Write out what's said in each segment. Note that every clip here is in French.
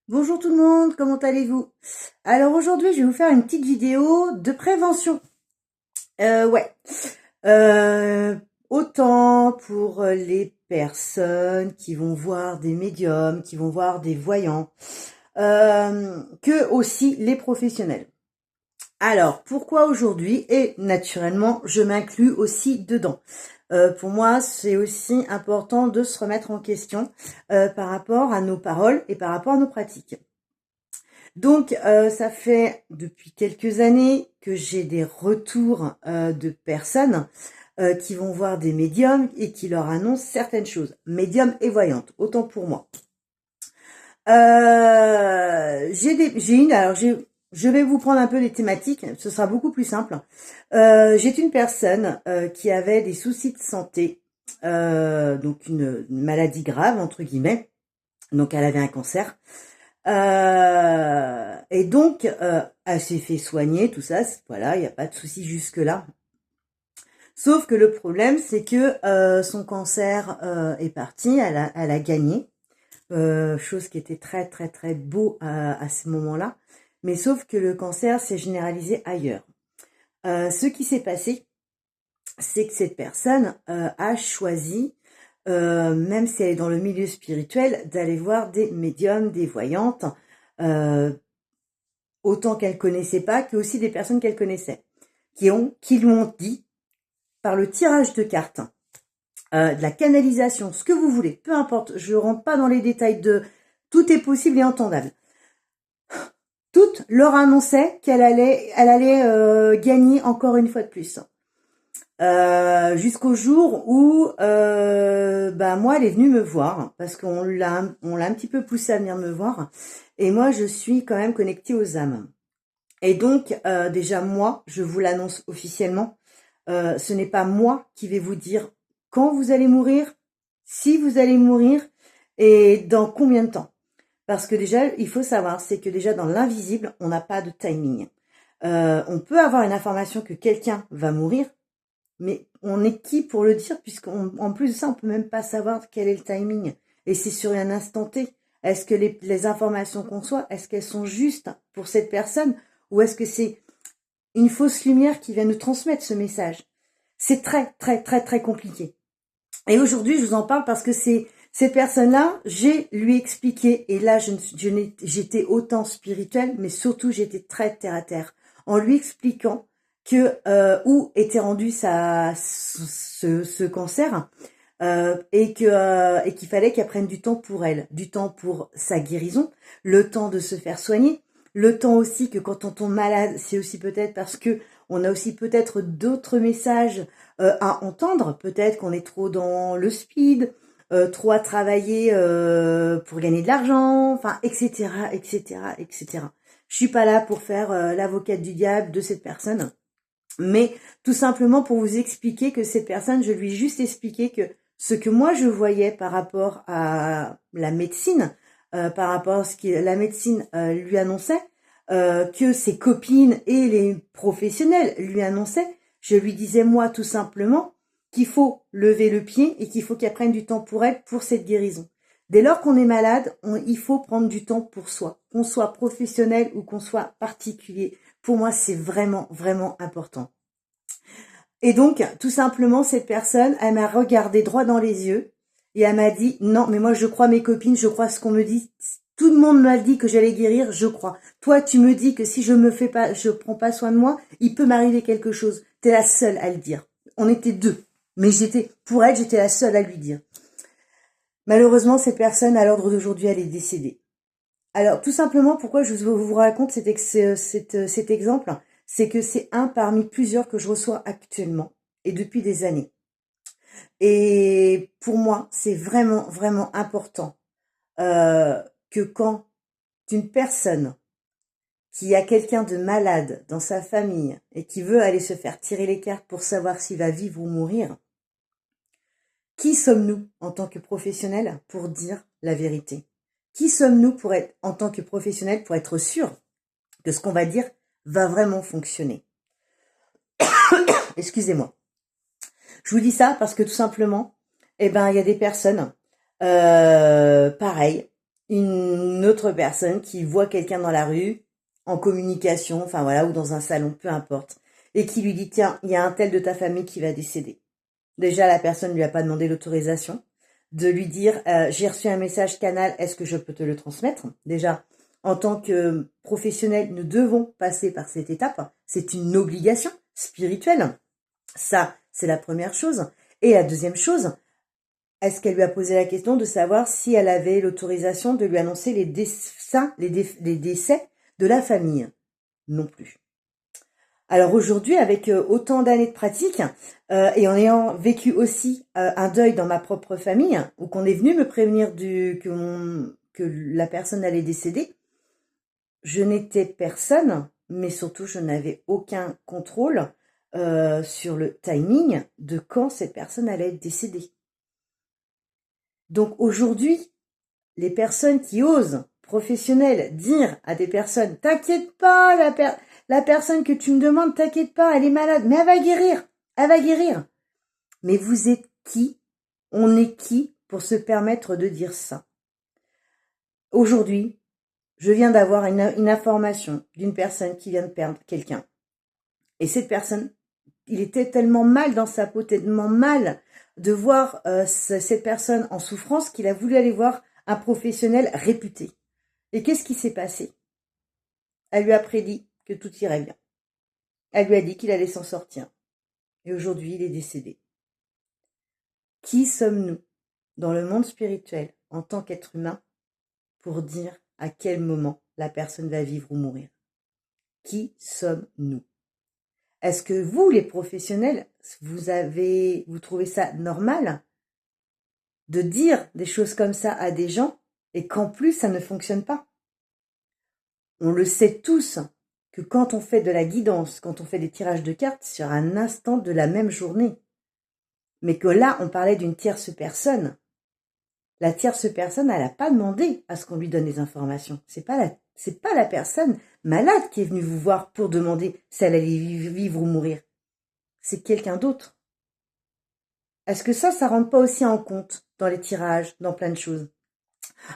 Bonjour tout le monde, comment allez-vous? Alors aujourd'hui, je vais vous faire une petite vidéo de prévention. Ouais. Euh, Autant pour les personnes qui vont voir des médiums, qui vont voir des voyants, que aussi les professionnels. Alors, pourquoi aujourd'hui? Et naturellement, je m'inclus aussi dedans. Pour moi, c'est aussi important de se remettre en question par rapport à nos paroles et par rapport à nos pratiques. Donc, ça fait depuis quelques années que j'ai des retours de personnes qui vont voir des médiums et qui leur annoncent certaines choses. Médiums et voyantes, autant pour moi. Je vais vous prendre un peu les thématiques, ce sera beaucoup plus simple. J'ai une personne qui avait des soucis de santé, donc une maladie grave, entre guillemets. Donc, elle avait un cancer. Et donc, elle s'est fait soigner, tout ça, voilà, il n'y a pas de souci jusque-là. Sauf que le problème, c'est que son cancer est parti, elle a gagné, chose qui était très très très beau à ce moment-là. Mais sauf que le cancer s'est généralisé ailleurs. Ce qui s'est passé, c'est que cette personne a choisi, même si elle est dans le milieu spirituel, d'aller voir des médiums, des voyantes, autant qu'elle connaissait pas, que aussi des personnes qu'elle connaissait, qui lui ont dit, par le tirage de cartes, de la canalisation, ce que vous voulez, peu importe, je rentre pas dans les détails de tout est possible et entendable. Toutes leur annonçaient qu'elle allait gagner encore une fois de plus. Jusqu'au jour où moi elle est venue me voir parce qu'on l'a un petit peu poussée à venir me voir et moi je suis quand même connectée aux âmes et donc déjà moi je vous l'annonce officiellement, ce n'est pas moi qui vais vous dire quand vous allez mourir, si vous allez mourir et dans combien de temps, parce que déjà il faut savoir, c'est que déjà dans l'invisible on n'a pas de timing. On peut avoir une information que quelqu'un va mourir, mais on est qui pour le dire, puisqu'en plus de ça, on peut même pas savoir quel est le timing. Et c'est sur un instant T. Est-ce que les informations qu'on soit, est-ce qu'elles sont justes pour cette personne, ou est-ce que c'est une fausse lumière qui vient nous transmettre ce message? C'est très, très, très, très compliqué. Et aujourd'hui, je vous en parle parce que ces personnes-là, j'ai lui expliqué, et là, j'étais autant spirituelle, mais surtout, j'étais très terre à terre, en lui expliquant que où était rendu ce cancer et qu'il fallait qu'elle prenne du temps pour elle, du temps pour sa guérison, le temps de se faire soigner, le temps aussi que quand on tombe malade, c'est aussi peut-être parce que on a aussi peut-être d'autres messages à entendre, peut-être qu'on est trop dans le speed, trop à travailler pour gagner de l'argent, enfin, etc., etc., etc. Je suis pas là pour faire l'avocate du diable de cette personne, mais tout simplement pour vous expliquer que cette personne, je lui ai juste expliqué que ce que moi je voyais par rapport à la médecine, par rapport à ce que la médecine lui annonçait, que ses copines et les professionnels lui annonçaient, je lui disais moi tout simplement qu'il faut lever le pied et qu'il faut qu'elle prenne du temps pour elle, pour cette guérison. Dès lors qu'on est malade, il faut prendre du temps pour soi, qu'on soit professionnel ou qu'on soit particulier. Pour moi, c'est vraiment, vraiment important. Et donc, tout simplement, cette personne, elle m'a regardé droit dans les yeux et elle m'a dit, non, mais moi, je crois mes copines, je crois ce qu'on me dit. Tout le monde m'a dit que j'allais guérir, je crois. Toi, tu me dis que si je prends pas soin de moi, il peut m'arriver quelque chose. T'es la seule à le dire. On était deux. Mais pour elle, j'étais la seule à lui dire. Malheureusement, cette personne, à l'ordre d'aujourd'hui, elle est décédée. Alors, tout simplement, pourquoi je vous raconte cet exemple, c'est que c'est un parmi plusieurs que je reçois actuellement et depuis des années. Et pour moi, c'est vraiment, vraiment important que quand une personne qui a quelqu'un de malade dans sa famille et qui veut aller se faire tirer les cartes pour savoir s'il va vivre ou mourir, qui sommes-nous en tant que professionnels pour dire la vérité? Qui sommes-nous pour être, en tant que professionnels, pour être sûr que ce qu'on va dire va vraiment fonctionner? Excusez-moi. Je vous dis ça parce que tout simplement, il y a des personnes, pareil, une autre personne qui voit quelqu'un dans la rue, en communication, enfin voilà, ou dans un salon, peu importe, et qui lui dit, tiens, il y a un tel de ta famille qui va décéder. Déjà, la personne ne lui a pas demandé l'autorisation de lui dire, j'ai reçu un message Canal, est-ce que je peux te le transmettre? Déjà, en tant que professionnel, nous devons passer par cette étape. C'est une obligation spirituelle. Ça, c'est la première chose. Et la deuxième chose, est-ce qu'elle lui a posé la question de savoir si elle avait l'autorisation de lui annoncer les décès de la famille? Non plus. Alors aujourd'hui, avec autant d'années de pratique, et en ayant vécu aussi un deuil dans ma propre famille, où qu'on est venu me prévenir que la personne allait décéder, je n'étais personne, mais surtout je n'avais aucun contrôle sur le timing de quand cette personne allait être décédée. Donc aujourd'hui, les personnes qui osent, professionnels, dire à des personnes, t'inquiète pas, la personne que tu me demandes, t'inquiète pas, elle est malade, mais elle va guérir. Mais vous êtes qui? On est qui pour se permettre de dire ça? Aujourd'hui, je viens d'avoir une information d'une personne qui vient de perdre quelqu'un. Et cette personne, il était tellement mal dans sa peau, tellement mal de voir cette personne en souffrance qu'il a voulu aller voir un professionnel réputé. Et qu'est-ce qui s'est passé? Elle lui a prédit que tout irait bien. Elle lui a dit qu'il allait s'en sortir. Et aujourd'hui, il est décédé. Qui sommes-nous dans le monde spirituel en tant qu'être humain pour dire à quel moment la personne va vivre ou mourir? Qui sommes-nous? Est-ce que vous, les professionnels, vous trouvez ça normal de dire des choses comme ça à des gens et qu'en plus ça ne fonctionne pas? On le sait tous que quand on fait de la guidance, quand on fait des tirages de cartes sur un instant de la même journée, mais que là on parlait d'une tierce personne. La tierce personne, elle n'a pas demandé à ce qu'on lui donne des informations. C'est pas la personne malade qui est venue vous voir pour demander si elle allait vivre ou mourir. C'est quelqu'un d'autre. Est-ce que ça rentre pas aussi en compte dans les tirages, dans plein de choses?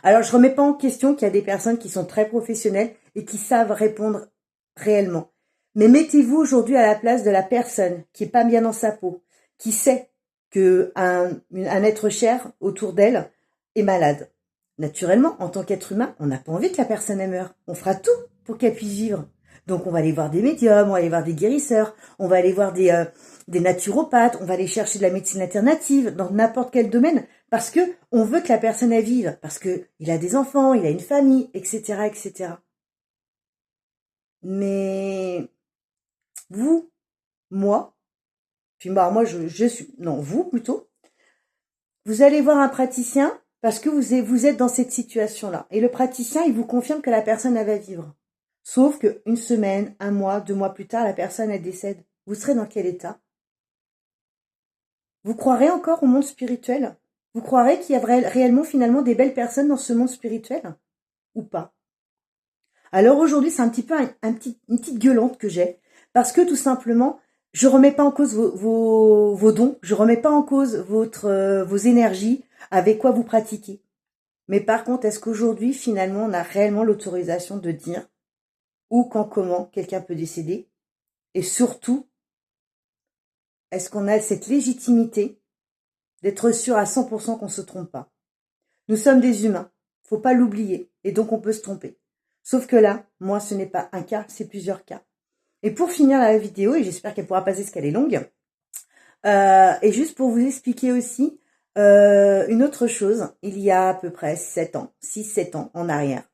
Alors, je remets pas en question qu'il y a des personnes qui sont très professionnelles et qui savent répondre réellement. Mais mettez-vous aujourd'hui à la place de la personne qui est pas bien dans sa peau, qui sait que un être cher autour d'elle est malade. Naturellement, en tant qu'être humain, on n'a pas envie que la personne meure. On fera tout pour qu'elle puisse vivre. Donc on va aller voir des médiums, on va aller voir des guérisseurs, on va aller voir des naturopathes, on va aller chercher de la médecine alternative dans n'importe quel domaine parce que on veut que la personne elle vive, parce que il a des enfants, il a une famille, etc., etc. Mais vous, moi, puis moi je suis, non vous plutôt, vous allez voir un praticien parce que vous êtes dans cette situation-là et le praticien il vous confirme que la personne elle va vivre. Sauf que une semaine, un mois, 2 mois plus tard, la personne elle décède. Vous serez dans quel état? Vous croirez encore au monde spirituel? Vous croirez qu'il y a réellement finalement des belles personnes dans ce monde spirituel? Ou pas? Alors aujourd'hui, c'est un petit peu une petite gueulante que j'ai. Parce que tout simplement, je remets pas en cause vos dons. Je remets pas en cause vos énergies, avec quoi vous pratiquez. Mais par contre, est-ce qu'aujourd'hui, finalement, on a réellement l'autorisation de dire où, quand, comment quelqu'un peut décéder? Et surtout, est-ce qu'on a cette légitimité d'être sûr à 100% qu'on ne se trompe pas? Nous sommes des humains, faut pas l'oublier, et donc on peut se tromper. Sauf que là, moi, ce n'est pas un cas, c'est plusieurs cas. Et pour finir la vidéo, et j'espère qu'elle pourra passer parce qu'elle est longue, et juste pour vous expliquer aussi une autre chose, il y a à peu près 6-7 ans en arrière,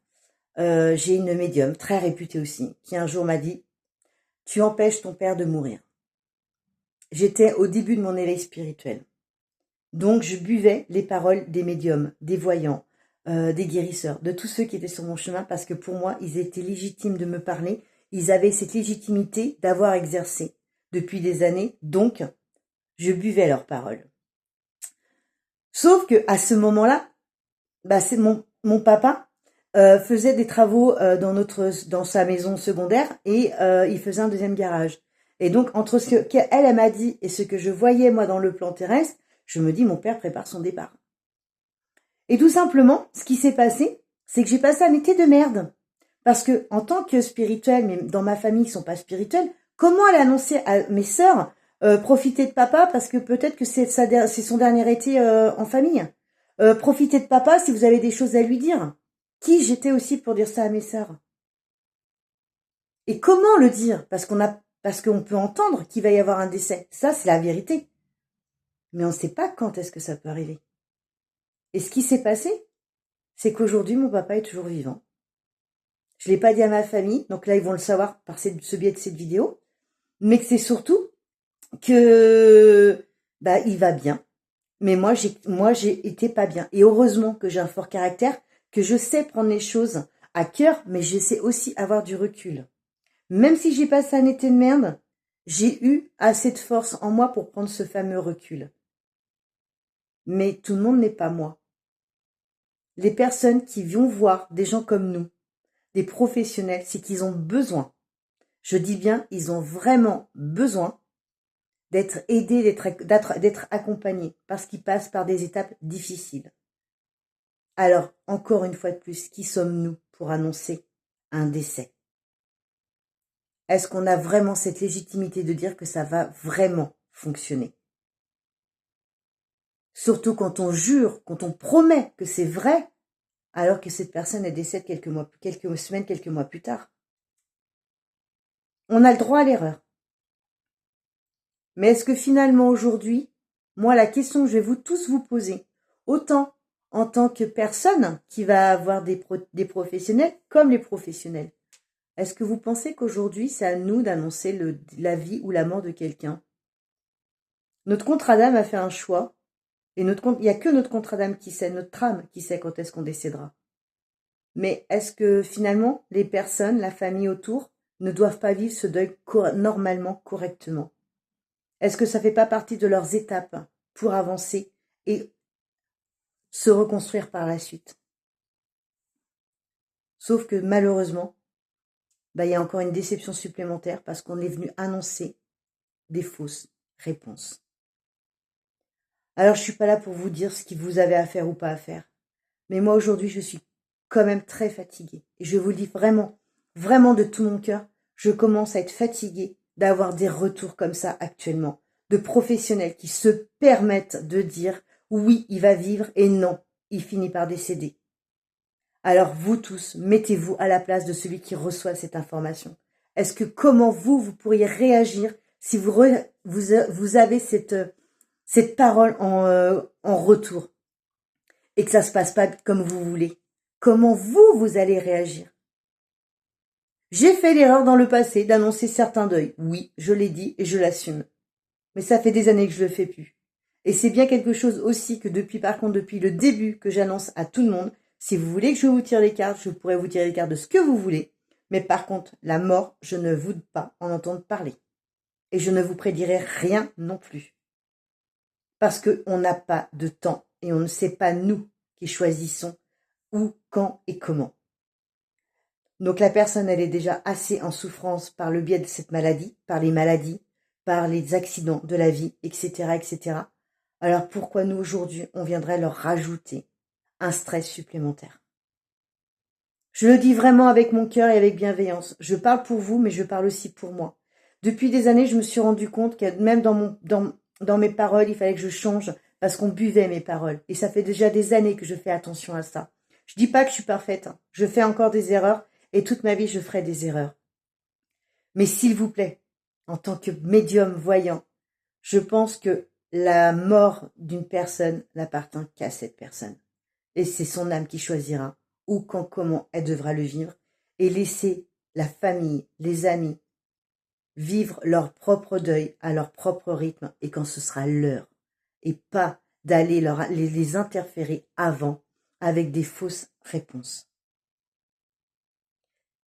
j'ai une médium très réputée aussi, qui un jour m'a dit « Tu empêches ton père de mourir ». J'étais au début de mon éveil spirituel. Donc je buvais les paroles des médiums, des voyants, des guérisseurs, de tous ceux qui étaient sur mon chemin, parce que pour moi, ils étaient légitimes de me parler, ils avaient cette légitimité d'avoir exercé depuis des années, donc je buvais leurs paroles. Sauf que à ce moment-là, c'est mon papa faisait des travaux dans sa maison secondaire et il faisait un deuxième garage. Et donc entre ce qu'elle m'a dit et ce que je voyais moi dans le plan terrestre, je me dis mon père prépare son départ. Et tout simplement, ce qui s'est passé, c'est que j'ai passé un été de merde. Parce que en tant que spirituelle, mais dans ma famille ils sont pas spirituels, comment aller annoncer à mes sœurs profitez de papa parce que peut-être que c'est son dernier été en famille. Profitez de papa si vous avez des choses à lui dire. Qui j'étais aussi pour dire ça à mes sœurs? Et comment le dire? Parce qu'on peut entendre qu'il va y avoir un décès. Ça, c'est la vérité. Mais on ne sait pas quand est-ce que ça peut arriver. Et ce qui s'est passé, c'est qu'aujourd'hui, mon papa est toujours vivant. Je l'ai pas dit à ma famille, donc là, ils vont le savoir par ce biais de cette vidéo. Mais que c'est surtout que, il va bien. Mais moi, j'ai été pas bien. Et heureusement que j'ai un fort caractère, que je sais prendre les choses à cœur, mais je sais aussi avoir du recul. Même si j'ai passé un été de merde, j'ai eu assez de force en moi pour prendre ce fameux recul. Mais tout le monde n'est pas moi. Les personnes qui vont voir des gens comme nous, des professionnels, c'est qu'ils ont besoin. Je dis bien, ils ont vraiment besoin d'être aidés, d'être accompagnés, parce qu'ils passent par des étapes difficiles. Alors, encore une fois de plus, qui sommes-nous pour annoncer un décès? Est-ce qu'on a vraiment cette légitimité de dire que ça va vraiment fonctionner? Surtout quand on jure, quand on promet que c'est vrai, alors que cette personne est décède quelques semaines, quelques mois plus tard. On a le droit à l'erreur. Mais est-ce que finalement aujourd'hui, moi la question que je vais tous vous poser, autant en tant que personne qui va avoir des professionnels comme les professionnels, est-ce que vous pensez qu'aujourd'hui c'est à nous d'annoncer la vie ou la mort de quelqu'un? Notre contrat d'âme a fait un choix, et il n'y a que notre contrat d'âme qui sait, notre âme qui sait quand est-ce qu'on décédera. Mais est-ce que finalement les personnes, la famille autour, ne doivent pas vivre ce deuil normalement, correctement? Est-ce que ça fait pas partie de leurs étapes pour avancer et se reconstruire par la suite? Sauf que malheureusement, il y a encore une déception supplémentaire parce qu'on est venu annoncer des fausses réponses. Alors je suis pas là pour vous dire ce que vous avez à faire ou pas à faire. Mais moi aujourd'hui je suis quand même très fatiguée. Et je vous le dis vraiment, vraiment de tout mon cœur, je commence à être fatiguée d'avoir des retours comme ça actuellement. De professionnels qui se permettent de dire oui, il va vivre et non, il finit par décéder. Alors vous tous, mettez-vous à la place de celui qui reçoit cette information. Est-ce que comment vous pourriez réagir si vous avez cette parole en retour et que ça se passe pas comme vous voulez? Comment vous allez réagir? J'ai fait l'erreur dans le passé d'annoncer certains deuils. Oui, je l'ai dit et je l'assume. Mais ça fait des années que je le fais plus. Et c'est bien quelque chose aussi que depuis le début que j'annonce à tout le monde, si vous voulez que je vous tire les cartes, je pourrais vous tirer les cartes de ce que vous voulez. Mais par contre, la mort, je ne veux pas en entendre parler. Et je ne vous prédirai rien non plus. Parce qu'on n'a pas de temps et on ne sait pas nous qui choisissons où, quand et comment. Donc la personne, elle est déjà assez en souffrance par le biais de cette maladie, par les maladies, par les accidents de la vie, etc., etc. Alors pourquoi nous, aujourd'hui, on viendrait leur rajouter un stress supplémentaire? Je le dis vraiment avec mon cœur et avec bienveillance. Je parle pour vous, mais je parle aussi pour moi. Depuis des années, je me suis rendu compte que même dans mes paroles, il fallait que je change parce qu'on buvait mes paroles. Et ça fait déjà des années que je fais attention à ça. Je dis pas que je suis parfaite. Hein. Je fais encore des erreurs et toute ma vie, je ferai des erreurs. Mais s'il vous plaît, en tant que médium voyant, je pense que la mort d'une personne n'appartient qu'à cette personne. Et c'est son âme qui choisira où, quand, comment elle devra le vivre et laisser la famille, les amis vivre leur propre deuil à leur propre rythme et quand ce sera l'heure. Et pas d'aller les interférer avant avec des fausses réponses.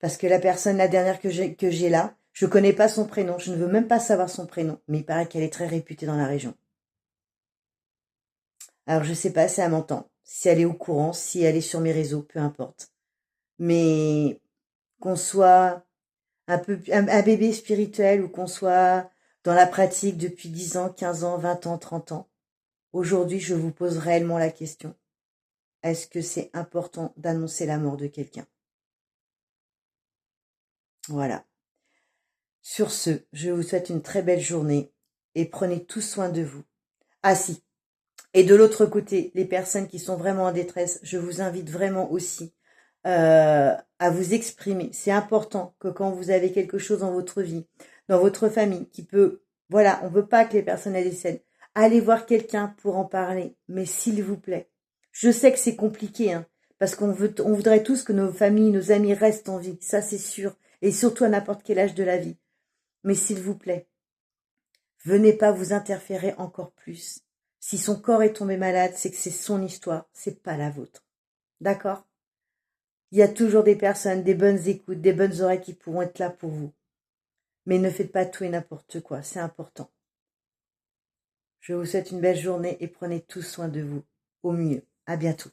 Parce que la personne, la dernière que j'ai là, je connais pas son prénom, je ne veux même pas savoir son prénom, mais il paraît qu'elle est très réputée dans la région. Alors je sais pas si elle m'entend, si elle est au courant, si elle est sur mes réseaux, peu importe. Mais qu'on soit un bébé spirituel ou qu'on soit dans la pratique depuis 10 ans, 15 ans, 20 ans, 30 ans, aujourd'hui je vous pose réellement la question. est-ce que c'est important d'annoncer la mort de quelqu'un? Voilà. Sur ce, je vous souhaite une très belle journée et prenez tout soin de vous. Ah si, et de l'autre côté, les personnes qui sont vraiment en détresse, je vous invite vraiment aussi à vous exprimer. C'est important que quand vous avez quelque chose dans votre vie, dans votre famille, qui peut, voilà, on veut pas que les personnes elles décèdent. Allez voir quelqu'un pour en parler, mais s'il vous plaît. Je sais que c'est compliqué, hein, parce on voudrait tous que nos familles, nos amis restent en vie, ça c'est sûr, et surtout à n'importe quel âge de la vie. Mais s'il vous plaît, venez pas vous interférer encore plus. Si son corps est tombé malade, c'est que c'est son histoire, c'est pas la vôtre. D'accord? Il y a toujours des personnes, des bonnes écoutes, des bonnes oreilles qui pourront être là pour vous. Mais ne faites pas tout et n'importe quoi, c'est important. Je vous souhaite une belle journée et prenez tout soin de vous au mieux. À bientôt.